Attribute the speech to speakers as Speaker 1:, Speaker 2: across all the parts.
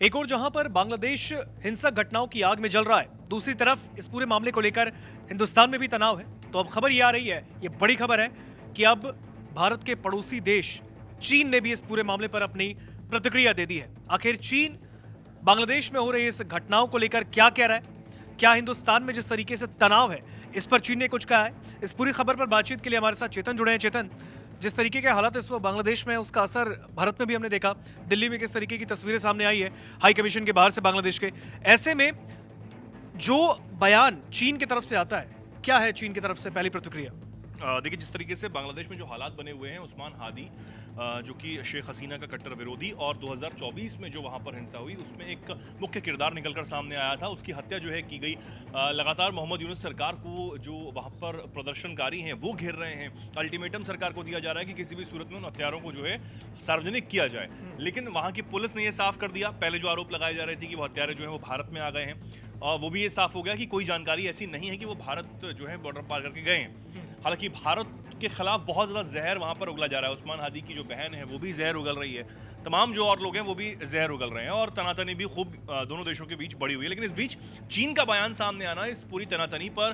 Speaker 1: एक और जहां पर बांग्लादेश हिंसक घटनाओं की आग में जल रहा है, दूसरी तरफ इस पूरे मामले को लेकर हिंदुस्तान में भी तनाव है। तो अब खबर ये आ रही है, ये बड़ी खबर है कि अब भारत के पड़ोसी देश चीन ने भी इस पूरे मामले पर अपनी प्रतिक्रिया दे दी है। आखिर चीन बांग्लादेश में हो रही इस घटनाओं को लेकर क्या कह रहा है? क्या हिंदुस्तान में जिस तरीके से तनाव है, इस पर चीन ने कुछ कहा है? इस पूरी खबर पर बातचीत के लिए हमारे साथ चेतन जुड़े हैं। चेतन, जिस तरीके के हालात इस वक्त बांग्लादेश में है, उसका असर भारत में भी हमने देखा। दिल्ली में किस तरीके की तस्वीरें सामने आई है हाई कमीशन के बाहर से बांग्लादेश के, ऐसे में जो बयान चीन की तरफ से आता है, क्या है चीन की तरफ से पहली प्रतिक्रिया?
Speaker 2: देखिए, जिस तरीके से बांग्लादेश में जो हालात बने हुए हैं, उस्मान हादी जो कि शेख हसीना का कट्टर विरोधी, और 2024 में जो वहाँ पर हिंसा हुई उसमें एक मुख्य किरदार निकलकर सामने आया था। उसकी हत्या जो है की गई। लगातार मोहम्मद यूनुस सरकार को जो वहाँ पर प्रदर्शनकारी हैं वो घेर रहे हैं। अल्टीमेटम सरकार को दिया जा रहा है कि किसी भी सूरत में उन हत्यारों को जो है सार्वजनिक किया जाए। लेकिन वहाँ की पुलिस ने यह साफ कर दिया। पहले जो आरोप लगाए जा रहे थे कि वो हत्यारे जो है वो भारत में आ गए हैं, वो भी ये साफ हो गया कि कोई जानकारी ऐसी नहीं है कि वो भारत जो है बॉर्डर पार करके गए हैं। हालांकि भारत के खिलाफ बहुत ज़्यादा जहर वहाँ पर उगला जा रहा है। उस्मान हादी की जो बहन है वो भी जहर उगल रही है, तमाम जो और लोग हैं वो भी जहर उगल रहे हैं, और तनातनी भी खूब दोनों देशों के बीच बढ़ी हुई है। लेकिन इस बीच चीन का बयान सामने आना इस पूरी तनातनी पर,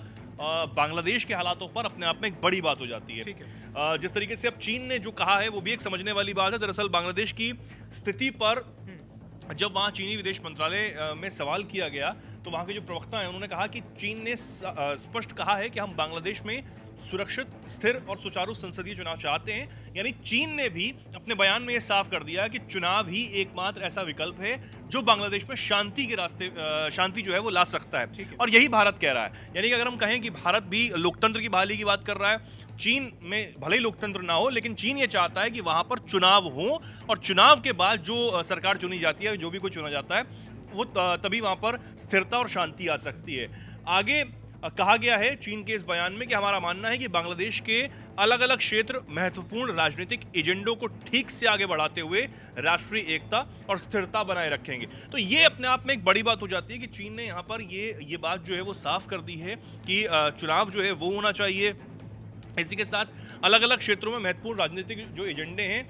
Speaker 2: बांग्लादेश के हालातों पर अपने आप में एक बड़ी बात हो जाती है। जिस तरीके से अब चीन ने जो कहा है वो भी एक समझने वाली बात है। दरअसल बांग्लादेश की स्थिति पर जब वहाँ चीनी विदेश मंत्रालय में सवाल किया गया तो वहाँ के जो प्रवक्ता हैं उन्होंने कहा कि चीन ने स्पष्ट कहा है कि हम बांग्लादेश में सुरक्षित, स्थिर और सुचारू संसदीय चुनाव चाहते हैं। यानी चीन ने भी अपने बयान में यह साफ कर दिया कि चुनाव ही एकमात्र ऐसा विकल्प है जो बांग्लादेश में शांति के रास्ते, शांति जो है वो ला सकता है। और यही भारत कह रहा है। यानी कि अगर हम कहें कि भारत भी लोकतंत्र की बहाली की बात कर रहा है, चीन में भले ही लोकतंत्र ना हो, लेकिन चीन ये चाहता है कि वहां पर चुनाव हो, और चुनाव के बाद जो सरकार चुनी जाती है, जो भी कोई चुना जाता है, वो तभी वहां पर स्थिरता और शांति आ सकती है। आगे कहा गया है चीन के इस बयान में कि हमारा मानना है कि बांग्लादेश के अलग अलग क्षेत्र महत्वपूर्ण राजनीतिक एजेंडों को ठीक से आगे बढ़ाते हुए राष्ट्रीय एकता और स्थिरता बनाए रखेंगे। तो ये अपने आप में एक बड़ी बात हो जाती है कि चीन ने यहाँ पर ये बात जो है वो साफ कर दी है कि चुनाव जो है वो होना चाहिए। इसी के साथ अलग अलग क्षेत्रों में महत्वपूर्ण राजनीतिक जो एजेंडे हैं,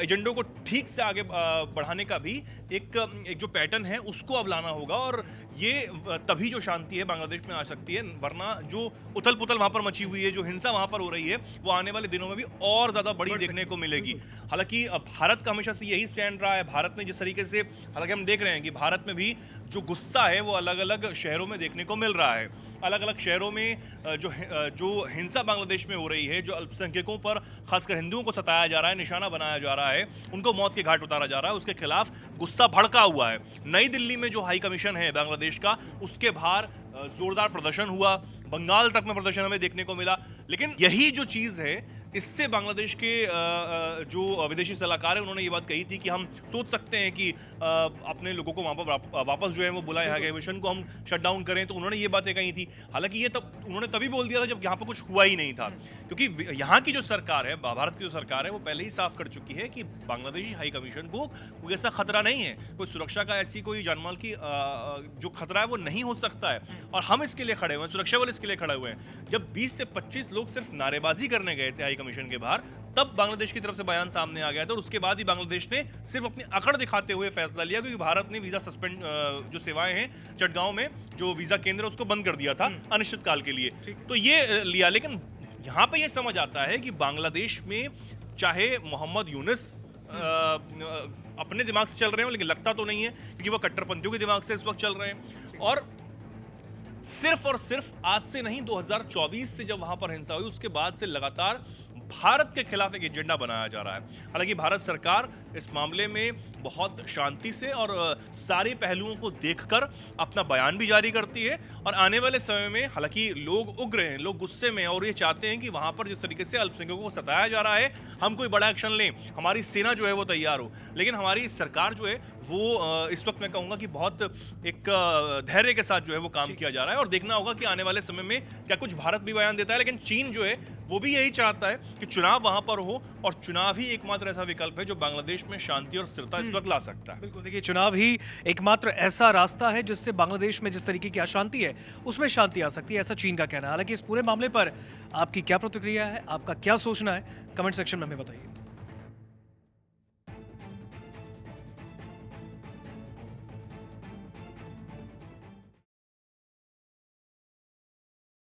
Speaker 2: एजेंडों को ठीक से आगे बढ़ाने का भी एक जो पैटर्न है उसको अब लाना होगा, और ये तभी जो शांति है बांग्लादेश में आ सकती है। वरना जो उथल पुथल वहाँ पर मची हुई है, जो हिंसा वहाँ पर हो रही है, वो आने वाले दिनों में भी और ज़्यादा बड़ी देखने को मिलेगी। हालांकि भारत का हमेशा से यही स्टैंड रहा है। भारत ने जिस तरीके से, हालांकि हम देख रहे हैं कि भारत में भी जो गुस्सा है वो अलग अलग शहरों में देखने को मिल रहा है। अलग अलग शहरों में जो हिंसा बांग्लादेश में हो रही है, जो अल्पसंख्यकों पर खासकर हिंदुओं को सताया जा रहा है, निशाना बनाया जा रहा है, उनको मौत के घाट उतारा जा रहा है, उसके खिलाफ गुस्सा भड़का हुआ है। नई दिल्ली में जो हाई कमीशन है बांग्लादेश का, उसके बाहर जोरदार प्रदर्शन हुआ। बंगाल तक में प्रदर्शन हमें देखने को मिला। लेकिन यही जो चीज़ है, इससे बांग्लादेश के जो विदेशी सलाहकार हैं उन्होंने ये बात कही थी कि हम सोच सकते हैं कि अपने लोगों को वहाँ पर वापस जो है वो बुलाएं, हाई कमीशन को हम शट डाउन करें। तो उन्होंने ये बातें कही थी। हालांकि ये तब उन्होंने तभी बोल दिया था जब यहाँ पर कुछ हुआ ही नहीं था, क्योंकि यहाँ की जो सरकार है, भारत की जो सरकार है, वो पहले ही साफ कर चुकी है कि बांग्लादेशी हाई कमीशन को कोई ऐसा खतरा नहीं है, कोई सुरक्षा का ऐसी कोई जानमाल की जो खतरा है वो नहीं हो सकता है, और हम इसके लिए खड़े हुए हैं, सुरक्षा बल इसके लिए खड़े हुए हैं। जब 20 से 25 लोग सिर्फ नारेबाजी करने गए थे हाई कमीशन के बाहर, तब बांग्लादेश की तरफ से बयान सामने आ गया था, और उसके बाद ही बांग्लादेश ने सिर्फ अपनी अकड़ दिखाते हुए फैसला लिया, क्योंकि भारत ने वीजा सस्पेंड जो सेवाएं हैं चटगांव में, जो वीजा केंद्र है, उसको बंद कर दिया था अनिश्चित काल के लिए। तो ये लिया। लेकिन यहाँ पे ये समझ आता है कि बांग्लादेश में चाहे मोहम्मद यूनुस अपने दिमाग से चल रहे हो, लेकिन लगता तो नहीं है, क्योंकि वो कट्टरपंथियों के दिमाग से इस वक्त चल रहे हैं। और सिर्फ आज से नहीं, 2024 से जब वहां पर हिंसा हुई उसके बाद से लगातार भारत के खिलाफ एक एजेंडा बनाया जा रहा है। हालांकि भारत सरकार इस मामले में बहुत शांति से और सारे पहलुओं को देखकर अपना बयान भी जारी करती है, और आने वाले समय में हालांकि लोग उग्र हैं, लोग गुस्से में, और ये चाहते हैं कि वहां पर जिस तरीके से अल्पसंख्यकों को सताया जा रहा है, हम कोई बड़ा एक्शन लें, हमारी सेना जो है वो तैयार हो। लेकिन हमारी सरकार जो है वो इस वक्त मैं कहूँगा कि बहुत एक धैर्य के साथ जो है वो काम किया जा रहा है, और देखना होगा कि आने वाले समय में क्या कुछ भारत भी बयान देता है। लेकिन चीन जो है वो भी यही चाहता है कि चुनाव वहां पर हो, और चुनाव ही एकमात्र ऐसा विकल्प है जो बांग्लादेश में शांति और स्थिरता इस वक्त ला सकता है।
Speaker 1: बिल्कुल, देखिए, चुनाव ही एकमात्र ऐसा रास्ता है जिससे बांग्लादेश में जिस तरीके की अशांति है उसमें शांति आ सकती है, ऐसा चीन का कहना है। हालांकि इस पूरे मामले पर आपकी क्या प्रतिक्रिया है, आपका क्या सोचना है, कमेंट सेक्शन में हमें बताइए।